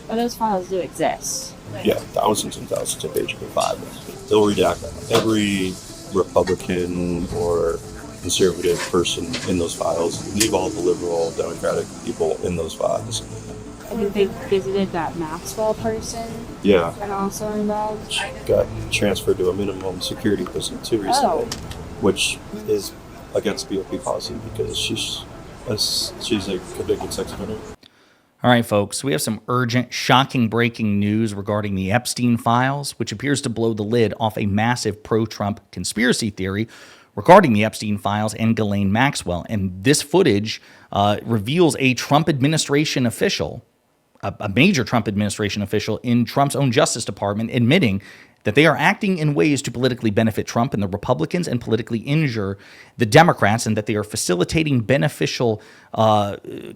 But those files do exist. Yeah, thousands and thousands of pages of files. They'll redact every Republican or conservative person in those files, leave all the liberal, Democratic people in those files. I think they visited that Maxwell person. Yeah. And also involved. Got transferred to a minimum security prison too recently, which is against BOP policy because she's a convicted sex offender. All right, folks, we have some urgent, shocking breaking news regarding the Epstein files, which appears to blow the lid off a massive pro-Trump conspiracy theory regarding the Epstein files and Ghislaine Maxwell. And this footage reveals a Trump administration official, a major Trump administration official in Trump's own Justice Department, admitting that they are acting in ways to politically benefit Trump and the Republicans and politically injure the Democrats, and that they are facilitating beneficial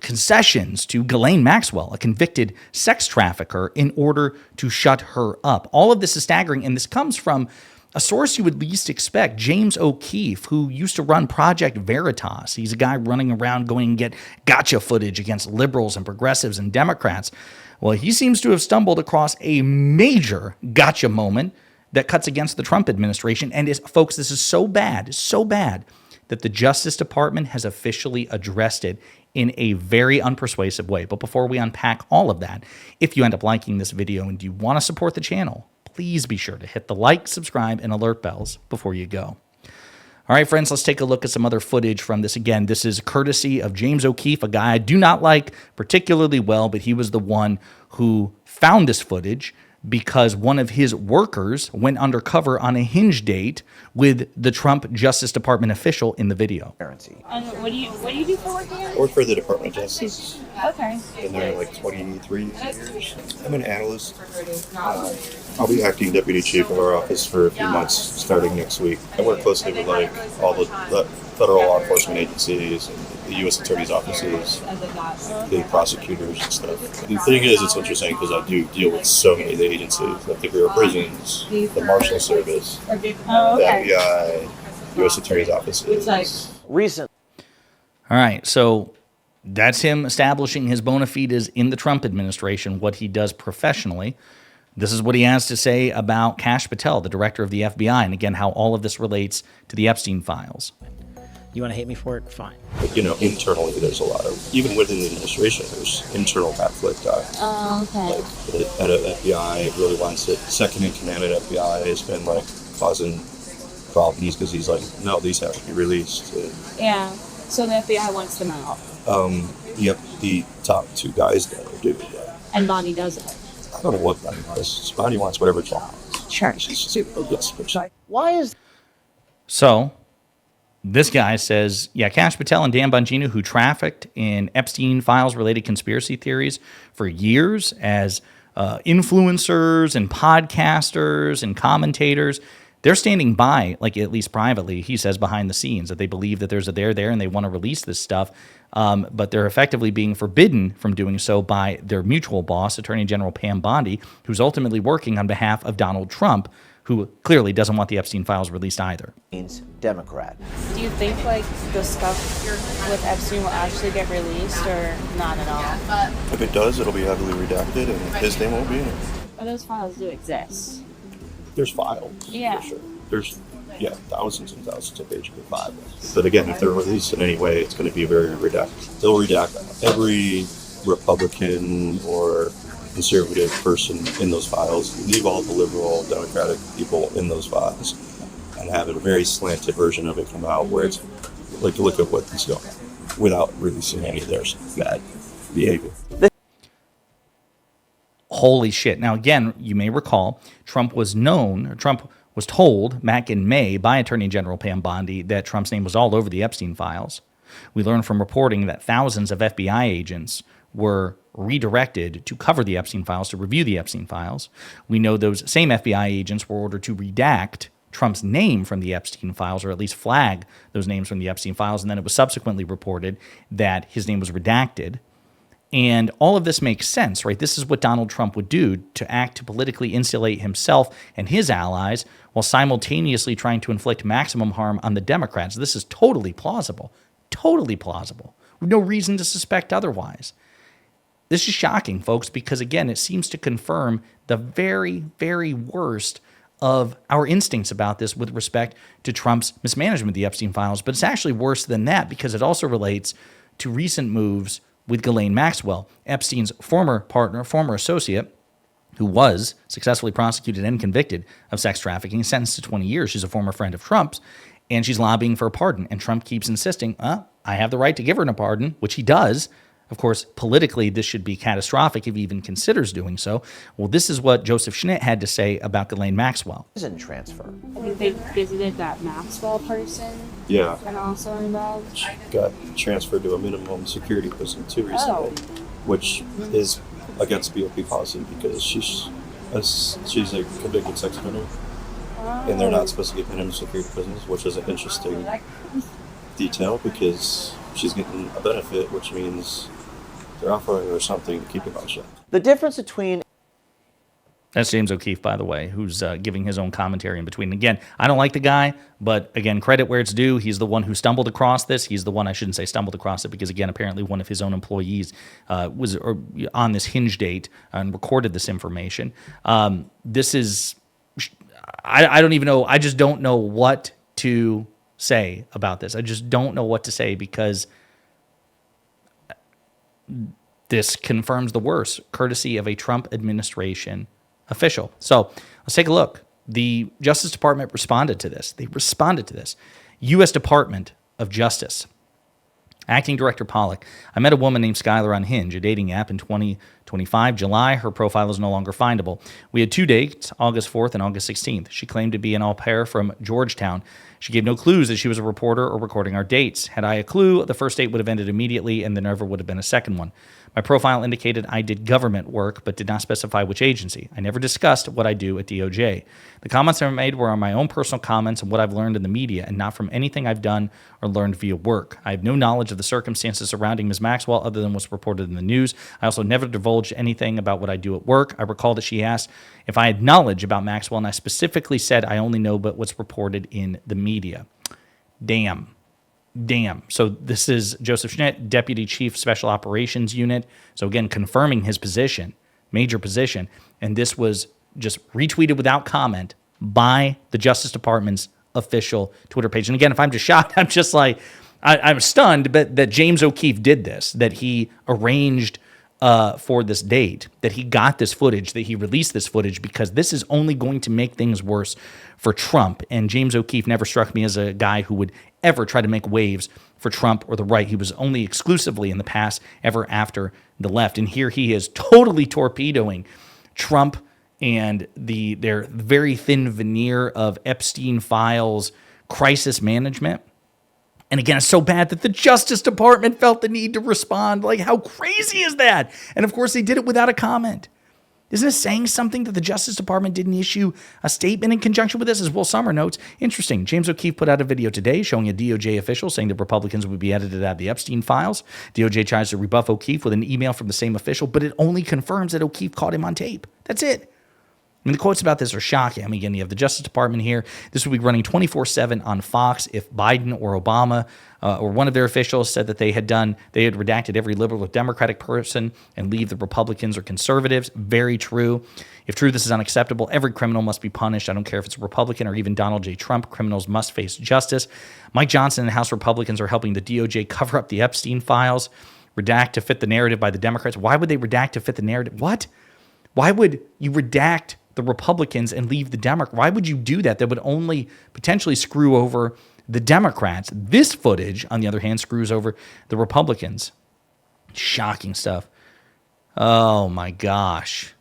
concessions to Ghislaine Maxwell, a convicted sex trafficker, in order to shut her up. All of this is staggering, and this comes from a source you would least expect, James O'Keefe, who used to run Project Veritas. He's a guy running around going and get gotcha footage against liberals and progressives and Democrats. Well, he seems to have stumbled across a major gotcha moment that cuts against the Trump administration. And folks, this is so bad that the Justice Department has officially addressed it in a very unpersuasive way. But before we unpack all of that, if you end up liking this video and you want to support the channel, please be sure to hit the like, subscribe, and alert bells before you go. All right, friends, let's take a look at some other footage from this. Again, this is courtesy of James O'Keefe, a guy I do not like particularly well, but he was the one who found this footage because one of his workers went undercover on a Hinge date with the Trump Justice Department official in the video. And what do you do for work again? I work for the Department of Justice. Okay. Been there like 23 years. I'm an analyst. I'll be acting deputy chief of our office for a few months starting next week. I work closely with like all the federal law enforcement agencies and the U.S. attorney's offices, the prosecutors and stuff. The thing is, it's interesting because I do deal with so many of the agencies, like the Bureau of Prisons, the Marshal Service, the FBI, U.S. attorney's offices. Recent. All right, so that's him establishing his bona fides in the Trump administration, what he does professionally. This is what he has to say about Kash Patel, the director of the FBI, and again, how all of this relates to the Epstein files. You want to hate me for it? Fine. But, internally, there's a lot of, even within the administration, there's internal conflict. Oh, okay. Like, the head of FBI really wants it. Second in command at FBI has been, like, causing problems because he's like, no, these have to be released. Yeah. So the FBI wants them out. Yep, the top two guys there do. And Bonnie does it. I don't know what Bonnie wants. Bonnie wants whatever she wants. Sure. Why is... So this guy says, yeah, Kash Patel and Dan Bongino, who trafficked in Epstein files-related conspiracy theories for years as influencers and podcasters and commentators, they're standing by, like at least privately, he says behind the scenes, that they believe that there's a there and they want to release this stuff, but they're effectively being forbidden from doing so by their mutual boss, Attorney General Pam Bondi, who's ultimately working on behalf of Donald Trump, who clearly doesn't want the Epstein files released either. Democrat. Do you think like the stuff with Epstein will actually get released or not at all? If it does, it'll be heavily redacted and his name won't be in it. But those files do exist. There's files, yeah. For sure. There's, thousands and thousands of pages of files. But again, if they're released in any way, it's going to be very redacted. They'll redact every Republican or conservative person in those files, leave all the liberal, Democratic people in those files, and have a very slanted version of it come out where it's like, look at what he's doing without releasing any of their bad behavior. Holy shit. Now, again, you may recall, Trump was told back in May by Attorney General Pam Bondi that Trump's name was all over the Epstein files. We learned from reporting that thousands of FBI agents were redirected to cover the Epstein files, to review the Epstein files. We know those same FBI agents were ordered to redact Trump's name from the Epstein files, or at least flag those names from the Epstein files, and then it was subsequently reported that his name was redacted. And all of this makes sense, right? This is what Donald Trump would do to act to politically insulate himself and his allies while simultaneously trying to inflict maximum harm on the Democrats. This is totally plausible. Totally plausible. We have no reason to suspect otherwise. This is shocking, folks, because again, it seems to confirm the very, very worst of our instincts about this with respect to Trump's mismanagement of the Epstein files. But it's actually worse than that because it also relates to recent moves with Ghislaine Maxwell, Epstein's former partner, former associate, who was successfully prosecuted and convicted of sex trafficking, sentenced to 20 years. She's a former friend of Trump's, and she's lobbying for a pardon. And Trump keeps insisting, I have the right to give her a pardon, which he does. Of course, politically, this should be catastrophic if he even considers doing so. Well, this is what Joseph Schnitt had to say about Ghislaine Maxwell. Prison transfer. I think they visited that Maxwell person. Yeah. And also involved. She got transferred to a minimum security prison too recently, which is against BOP policy because she's a convicted sex offender, and they're not supposed to get minimum security prisons, which is an interesting detail because she's getting a benefit, which means they're offering her something to keep her mouth shut. The difference between... That's James O'Keefe, by the way, who's giving his own commentary in between. Again, I don't like the guy, but again, credit where it's due. He's the one who stumbled across this. He's the one, I shouldn't say stumbled across it, because again, apparently one of his own employees was on this hinge date and recorded this information. This is, I don't even know, I just don't know what to say about this. I just don't know what to say because this confirms the worst, courtesy of a Trump administration official. So let's take a look. The Justice Department responded to this. They responded to this. U.S. Department of Justice. Acting Director Pollack. I met a woman named Skylar on Hinge, a dating app in 2025. July, her profile is no longer findable. We had 2 dates, August 4th and August 16th. She claimed to be an au pair from Georgetown. She gave no clues that she was a reporter or recording our dates. Had I a clue, the first date would have ended immediately and there never would have been a second one. My profile indicated I did government work, but did not specify which agency. I never discussed what I do at DOJ. The comments I made were on my own personal comments and what I've learned in the media, and not from anything I've done or learned via work. I have no knowledge of the circumstances surrounding Ms. Maxwell other than what's reported in the news. I also never divulged anything about what I do at work. I recall that she asked if I had knowledge about Maxwell, and I specifically said I only know but what's reported in the media. Damn. So this is Joseph Schnitt, Deputy Chief Special Operations Unit. So again, confirming his position, major position. And this was just retweeted without comment by the Justice Department's official Twitter page. And again, if I'm just shocked, I'm just like, I'm stunned that James O'Keefe did this, that he arranged for this date, that he got this footage, that he released this footage, because this is only going to make things worse for Trump. And James O'Keefe never struck me as a guy who would ever try to make waves for Trump or the right. He was only exclusively in the past, ever after the left. And here he is totally torpedoing Trump and their very thin veneer of Epstein files, crisis management. And again, it's so bad that the Justice Department felt the need to respond. Like, how crazy is that? And of course, they did it without a comment. Isn't it saying something that the Justice Department didn't issue a statement in conjunction with this? As Will Summer notes, interesting. James O'Keefe put out a video today showing a DOJ official saying that Republicans would be edited out of the Epstein files. DOJ tries to rebuff O'Keefe with an email from the same official, but it only confirms that O'Keefe caught him on tape. That's it. I mean, the quotes about this are shocking. I mean, again, you have the Justice Department here. This will be running 24/7 on Fox if Biden or Obama or one of their officials said that they had redacted every liberal or Democratic person and leave the Republicans or conservatives. Very true. If true, this is unacceptable. Every criminal must be punished. I don't care if it's a Republican or even Donald J. Trump. Criminals must face justice. Mike Johnson and House Republicans are helping the DOJ cover up the Epstein files, redact to fit the narrative by the Democrats. Why would they redact to fit the narrative? What? Why would you redact the Republicans and leave the Democrats? Why would you do that? That would only potentially screw over the Democrats. This footage, on the other hand, screws over the Republicans. Shocking stuff. Oh my gosh.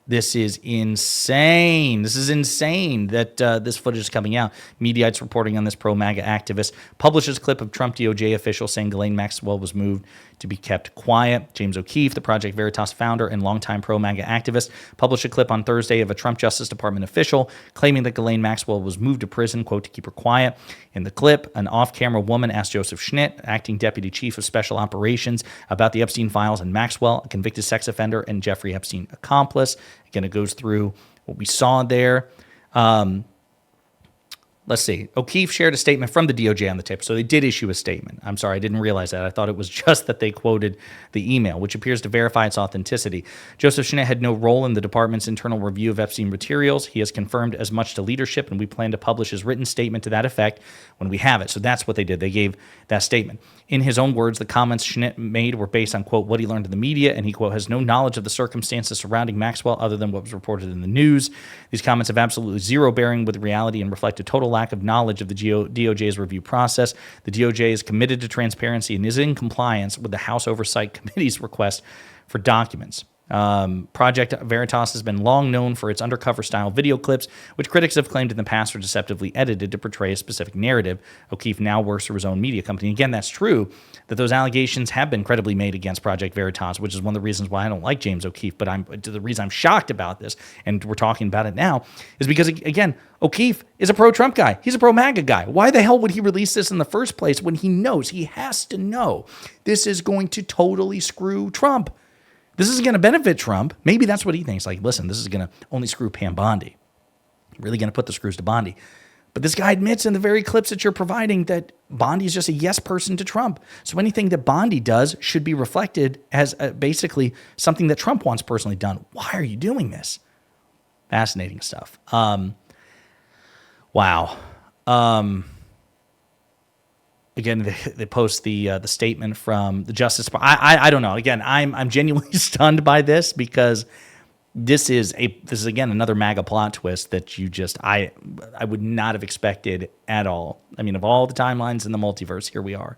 This is insane. This is insane that this footage is coming out. Mediaite's reporting on this pro-MAGA activist. Publishes clip of Trump DOJ official saying Ghislaine Maxwell was moved to be kept quiet. James O'Keefe, the Project Veritas founder and longtime pro-MAGA activist, published a clip on Thursday of a Trump Justice Department official claiming that Ghislaine Maxwell was moved to prison, quote, to keep her quiet. In the clip, an off-camera woman asked Joseph Schnitt, acting deputy chief of special operations, about the Epstein files and Maxwell, a convicted sex offender and Jeffrey Epstein accomplice. Again, it goes through what we saw there. let's see. O'Keefe shared a statement from the DOJ on the tape. So they did issue a statement. I'm sorry, I didn't realize that. I thought it was just that they quoted the email, which appears to verify its authenticity. Joseph Chenette had no role in the department's internal review of Epstein materials. He has confirmed as much to leadership, and we plan to publish his written statement to that effect when we have it. So that's what they did. They gave that statement. In his own words, the comments Chenette made were based on, quote, what he learned in the media, and he, quote, has no knowledge of the circumstances surrounding Maxwell other than what was reported in the news. These comments have absolutely zero bearing with reality and reflect a total lack of knowledge of the DOJ's review process. The DOJ is committed to transparency and is in compliance with the House Oversight Committee's request for documents. Project Veritas has been long known for its undercover style video clips, which critics have claimed in the past are deceptively edited to portray a specific narrative. O'Keefe now works for his own media company. Again, that's true that those allegations have been credibly made against Project Veritas, which is one of the reasons why I don't like James O'Keefe. But the reason I'm shocked about this, and we're talking about it now, is because, again, O'Keefe is a pro-Trump guy. He's a pro-MAGA guy. Why the hell would he release this in the first place when he knows, he has to know, this is going to totally screw Trump? This is going to benefit Trump. Maybe that's what he thinks. Like, listen, this is going to only screw Pam Bondi. Really going to put the screws to Bondi. But this guy admits in the very clips that you're providing that Bondi is just a yes person to Trump. So anything that Bondi does should be reflected as basically something that Trump wants personally done. Why are you doing this? Fascinating stuff. Wow. Again, they post the statement from the Justice Department. I don't know. Again, I'm genuinely stunned by this because this is again another MAGA plot twist that I would not have expected at all. I mean, of all the timelines in the multiverse, here we are.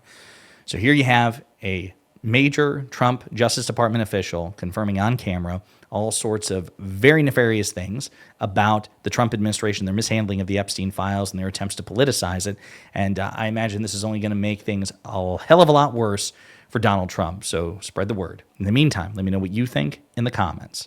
So here you have a major Trump Justice Department official confirming on camera all sorts of very nefarious things about the Trump administration, their mishandling of the Epstein files and their attempts to politicize it. And I imagine this is only going to make things a hell of a lot worse for Donald Trump. So spread the word. In the meantime, let me know what you think in the comments.